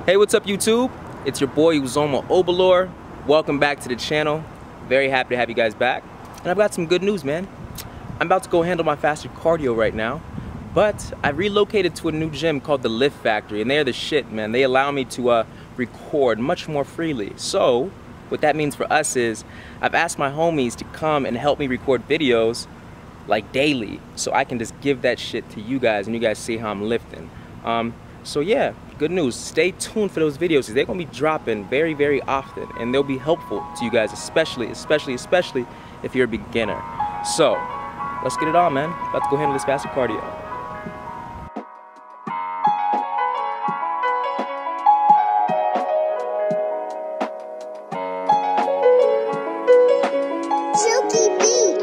Hey, what's up YouTube? It's your boy Uzoma Obalor. Welcome back to the channel. Very happy to have you guys back. And I've got some good news, man. I'm about to go handle my faster cardio right now, but I relocated to a new gym called the Lift Factory, and they're the shit, man. They allow me to record much more freely. So what that means for us is I've asked my homies to come and help me record videos like daily, so I can just give that shit to you guys and you guys see how I'm lifting. So yeah, good news. Stay tuned for those videos because they're gonna be dropping very, very often, and they'll be helpful to you guys, especially if you're a beginner. So let's get it on, man. About to go handle this faster cardio. Chuki beat.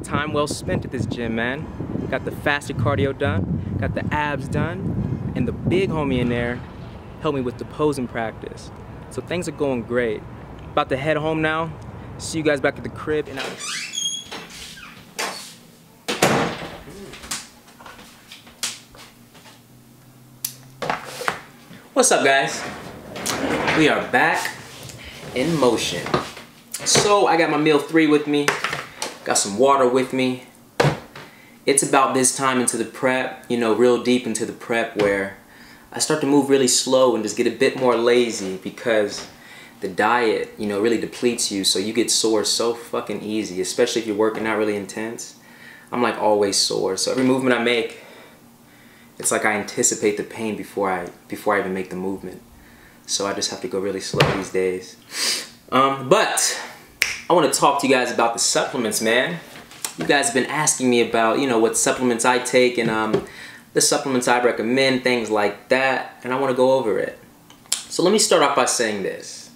Time well spent at this gym, man. Got the faster cardio done, got the abs done, and the big homie in there helped me with the posing practice. So things are going great. About to head home now. See you guys back at the crib. And What's up, guys? We are back in motion. So I got my meal 3 with me. Got some water with me. It's about this time into the prep, you know, real deep into the prep, where I start to move really slow and just get a bit more lazy because the diet, you know, really depletes you, so you get sore so fucking easy, especially if you're working out really intense. I'm like always sore, so every movement I make, it's like I anticipate the pain before I even make the movement. So I just have to go really slow these days. But I want to talk to you guys about the supplements, man. You guys have been asking me about, you know, what supplements I take and the supplements I recommend, things like that, and I want to go over it. So let me start off by saying this.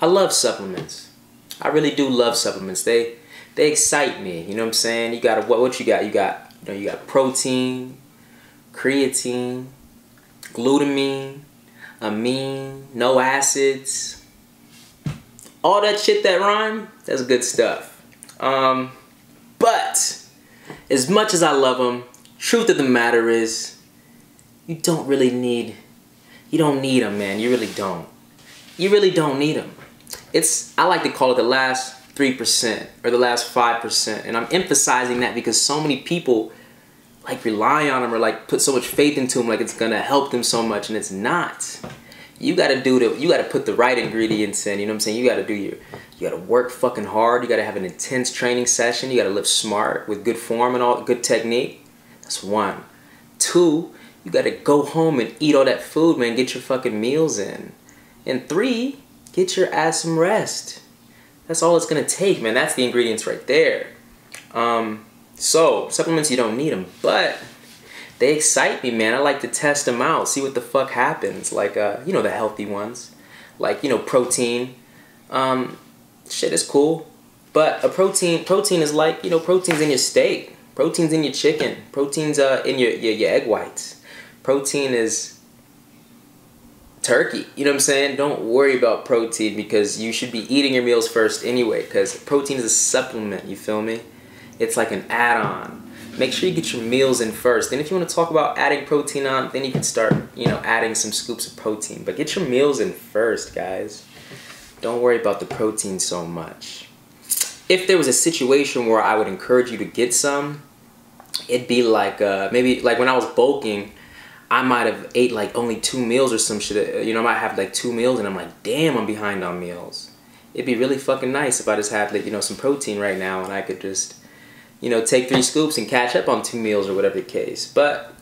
I love supplements. I really do love supplements. They excite me, you know what I'm saying? You got what you got? You got protein, creatine, glutamine, amino, no acids. All that shit that rhyme, that's good stuff. But as much as I love them, truth of the matter is, you don't need them, man. You really don't. You really don't need them. I like to call it the last 3% or the last 5%, and I'm emphasizing that because so many people like rely on them or like put so much faith into them, like it's gonna help them so much, and it's not. You gotta put the right ingredients in, you know what I'm saying? You gotta work fucking hard, you gotta have an intense training session, you gotta live smart with good form and all good technique. That's 1. 2, you gotta go home and eat all that food, man, get your fucking meals in. And 3, get your ass some rest. That's all it's gonna take, man. That's the ingredients right there. So supplements, you don't need them, but they excite me, man. I like to test them out, see what the fuck happens. Like, you know, the healthy ones. Like, you know, protein. Shit is cool. But protein is like, you know, protein's in your steak. Protein's in your chicken. Protein's in your egg whites. Protein is turkey. You know what I'm saying? Don't worry about protein because you should be eating your meals first anyway, because protein is a supplement, you feel me? It's like an add-on. Make sure you get your meals in first. Then if you want to talk about adding protein on, then you can start, you know, adding some scoops of protein. But get your meals in first, guys. Don't worry about the protein so much. If there was a situation where I would encourage you to get some, it'd be like, maybe like when I was bulking, I might have ate like only 2 meals or some shit. You know, I might have like 2 meals and I'm like, damn, I'm behind on meals. It'd be really fucking nice if I just had like, you know, some protein right now and I could just, you know, take 3 scoops and catch up on 2 meals or whatever the case. But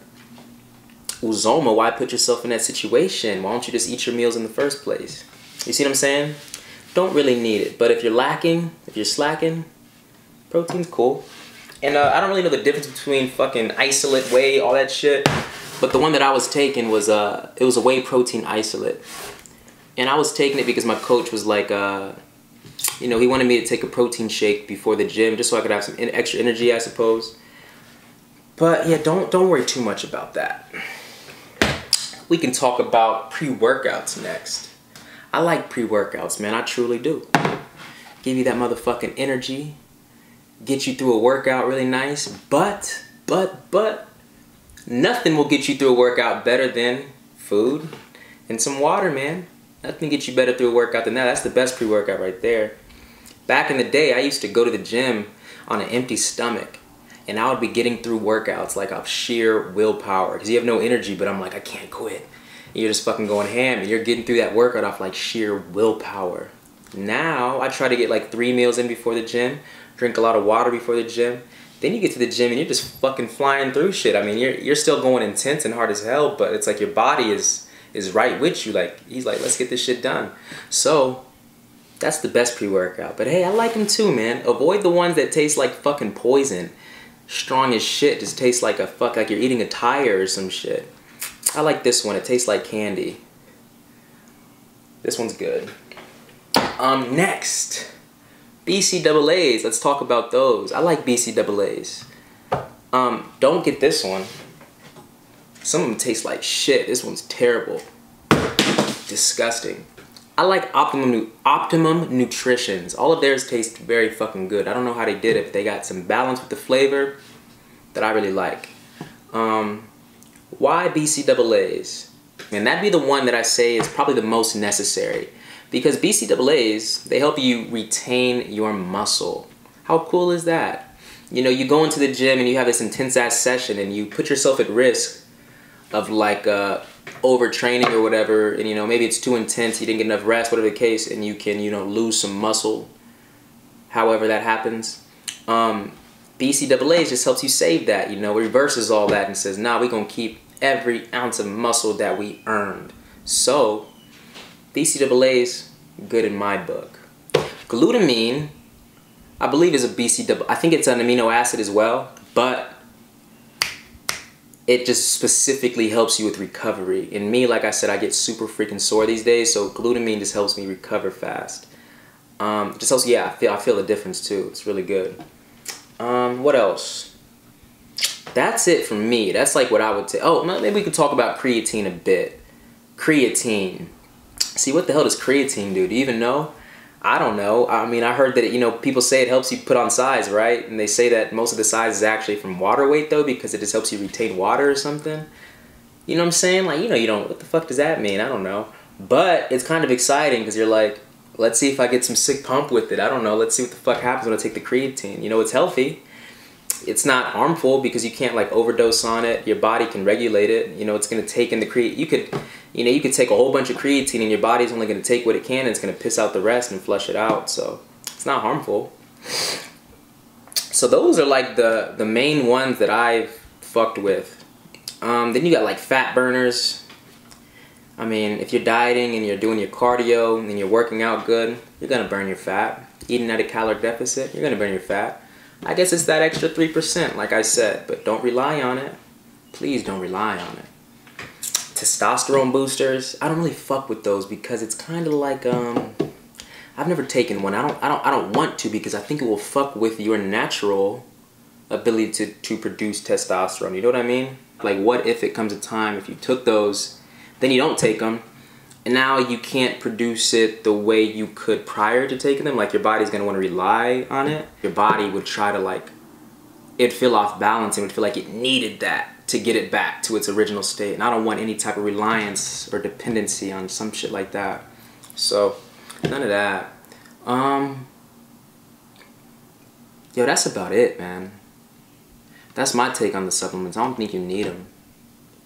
Uzoma, why put yourself in that situation? Why don't you just eat your meals in the first place? You see what I'm saying? Don't really need it. But if you're lacking, if you're slacking, protein's cool. And I don't really know the difference between fucking isolate, whey, all that shit. But the one that I was taking was it was a whey protein isolate. And I was taking it because my coach was like, you know, he wanted me to take a protein shake before the gym just so I could have some extra energy, I suppose. But yeah, don't worry too much about that. We can talk about pre-workouts next. I like pre-workouts, man. I truly do. Give you that motherfucking energy. Get you through a workout really nice. But nothing will get you through a workout better than food and some water, man. Nothing gets you better through a workout than that. That's the best pre-workout right there. Back in the day, I used to go to the gym on an empty stomach. And I would be getting through workouts like off sheer willpower. Because you have no energy, but I'm like, I can't quit. And you're just fucking going ham. And you're getting through that workout off like sheer willpower. Now, I try to get like 3 meals in before the gym. Drink a lot of water before the gym. Then you get to the gym and you're just fucking flying through shit. I mean, you're still going intense and hard as hell. But it's like your body is right with you. Like, he's like, let's get this shit done. So, that's the best pre-workout. But hey, I like them too, man. Avoid the ones that taste like fucking poison. Strong as shit, just tastes like like you're eating a tire or some shit. I like this one. It tastes like candy. This one's good. Next, BCAAs. Let's talk about those. I like BCAAs. Don't get this one. Some of them taste like shit. This one's terrible. Disgusting. I like Optimum Nutritions. All of theirs taste very fucking good. I don't know how they did it, but they got some balance with the flavor that I really like. Why BCAAs? And that'd be the one that I say is probably the most necessary. Because BCAAs, they help you retain your muscle. How cool is that? You know, you go into the gym and you have this intense ass session and you put yourself at risk of like overtraining or whatever, and you know, maybe it's too intense, you didn't get enough rest, whatever the case, and you can, you know, lose some muscle, however that happens. BCAAs just helps you save that, you know, reverses all that and says, nah, we're gonna keep every ounce of muscle that we earned. So BCAAs, good in my book. Glutamine, I believe is a BCAA, I think it's an amino acid as well, but it just specifically helps you with recovery. And me, like I said, I get super freaking sore these days, so glutamine just helps me recover fast. Just helps, yeah, I feel the difference too. It's really good. What else? That's it for me. That's like what I would take. Oh, maybe we could talk about creatine a bit. Creatine. See, what the hell does creatine do? Do you even know? I don't know. I mean, I heard that, you know, people say it helps you put on size, right? And they say that most of the size is actually from water weight, though, because it just helps you retain water or something. You know what I'm saying? Like, you know, you don't, what the fuck does that mean? I don't know. But it's kind of exciting because you're like, let's see if I get some sick pump with it. I don't know. Let's see what the fuck happens when I take the creatine. You know, it's healthy. It's not harmful because you can't, like, overdose on it. Your body can regulate it. You know, it's going to take in the creatine. You could take a whole bunch of creatine and your body's only going to take what it can and it's going to piss out the rest and flush it out. So it's not harmful. So those are like the main ones that I've fucked with. Then you got like fat burners. I mean, if you're dieting and you're doing your cardio and you're working out good, you're going to burn your fat. Eating at a caloric deficit, you're going to burn your fat. I guess it's that extra 3%, like I said, but don't rely on it. Please don't rely on it. Testosterone boosters, I don't really fuck with those because it's kind of like I've never taken one. I don't want to because I think it will fuck with your natural ability to produce testosterone. You know what I mean? Like, what if it comes a time if you took those, then you don't take them, and now you can't produce it the way you could prior to taking them? Like, your body's gonna want to rely on it. Your body would try to, like, it'd feel off balance and would feel like it needed that to get it back to its original state. And I don't want any type of reliance or dependency on some shit like that. So, none of that. Yo, that's about it, man. That's my take on the supplements. I don't think you need them.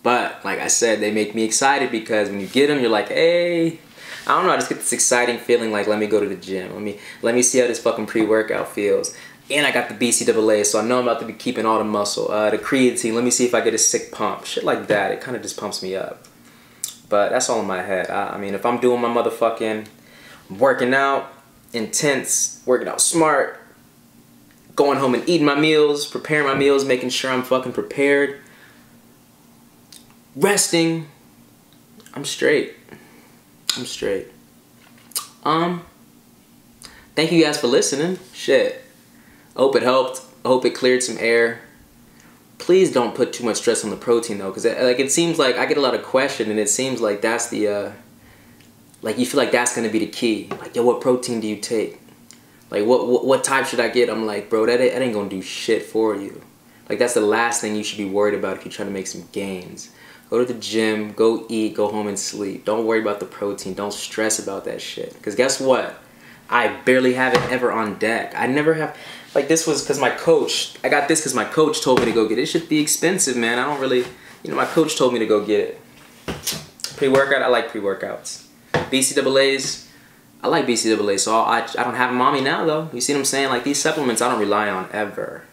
But, like I said, they make me excited because when you get them, you're like, hey, I don't know, I just get this exciting feeling like, let me go to the gym. Let me see how this fucking pre-workout feels. And I got the BCAA, so I know I'm about to be keeping all the muscle. The creatine, let me see if I get a sick pump. Shit like that, it kind of just pumps me up. But that's all in my head. I mean, if I'm doing my motherfucking working out, intense, working out smart, going home and eating my meals, preparing my meals, making sure I'm fucking prepared, resting, I'm straight. I'm straight. Thank you guys for listening. Shit. I hope it helped. I hope it cleared some air. please don't put too much stress on the protein though, because like it seems like I get a lot of questions, and it seems like that's the like you feel like that's gonna be the key. Like, yo, what protein do you take? Like, what type should I get? I'm like, bro, that ain't gonna do shit for you. Like, that's the last thing you should be worried about if you're trying to make some gains. Go to the gym, go eat, go home and sleep. Don't worry about the protein. Don't stress about that shit. Because guess what? I barely have it ever on deck. I never have. Like, this was because my coach, I got this because my coach told me to go get it. It should be expensive, man. I don't really, you know, my coach told me to go get it. Pre-workout, I like pre-workouts. BCAAs, I like BCAAs, so I don't have them on me now, though. You see what I'm saying? Like, these supplements I don't rely on ever.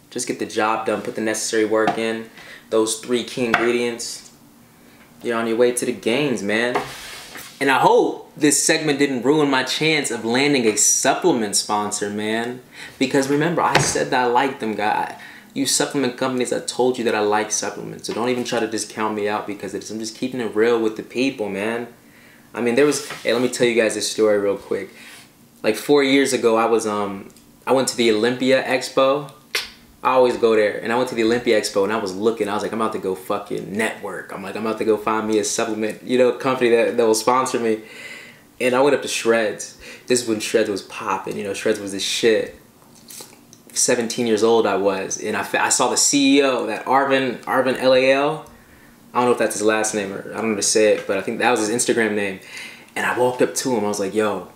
Just get the job done, put the necessary work in. Those 3 key ingredients, you're on your way to the gains, man. And I hope this segment didn't ruin my chance of landing a supplement sponsor, man. Because remember, I said that I like them, guys. You supplement companies, I told you that I like supplements. So don't even try to discount me out because I'm just keeping it real with the people, man. I mean, there was, hey, let me tell you guys this story real quick. Like 4 years ago, I went to the Olympia Expo. I always go there, and I went to the Olympia Expo, and I was looking. I was like, I'm about to go fucking network. I'm about to go find me a supplement, you know, company that will sponsor me. And I went up to Shreds. This is when Shreds was popping. You know, Shreds was the shit. 17 years old I was, and I saw the CEO, that Arvin Lal. I don't know if that's his last name, or I don't know how to say it, but I think that was his Instagram name. And I walked up to him. I was like, yo,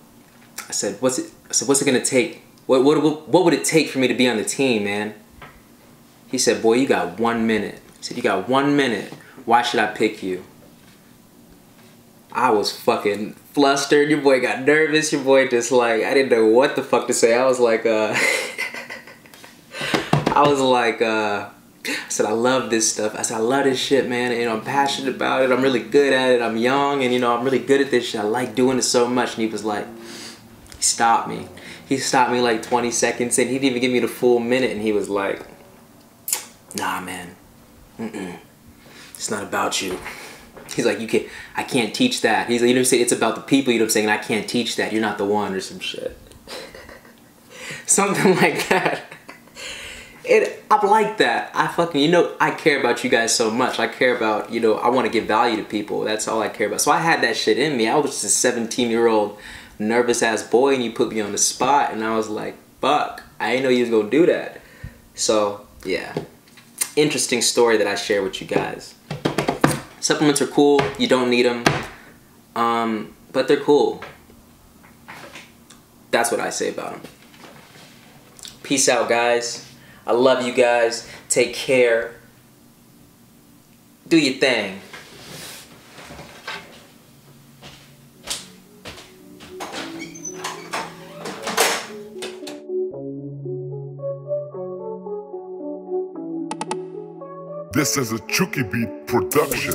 I said, what's it gonna take? What would it take for me to be on the team, man? He said, boy, you got 1 minute. He said, you got 1 minute. Why should I pick you? I was fucking flustered. Your boy got nervous. Your boy just like, I didn't know what the fuck to say. I was like, I said, I love this stuff. I said, I love this shit, man. And, you know, I'm passionate about it. I'm really good at it. I'm young, and, you know, I'm really good at this shit. I like doing it so much. And he was like, he stopped me. He stopped me like 20 seconds, and he didn't even give me the full minute. And he was like, nah, man, it's not about you. He's like, I can't teach that. He's like, you know what I'm saying? It's about the people, you know what I'm saying? And I can't teach that. You're not the one, or some shit. Something like that. I'm like that. I fucking, you know, I care about you guys so much. I care about, you know, I want to give value to people. That's all I care about. So I had that shit in me. I was just a 17-year-old nervous ass boy, and you put me on the spot, and I was like, fuck, I didn't know you was gonna do that. So, yeah. Interesting story that I share with you guys. Supplements are cool. You don't need them, but they're cool. That's what I say about them. Peace out, guys. I love you guys. Take care. Do your thing. This is a Chuki beat production.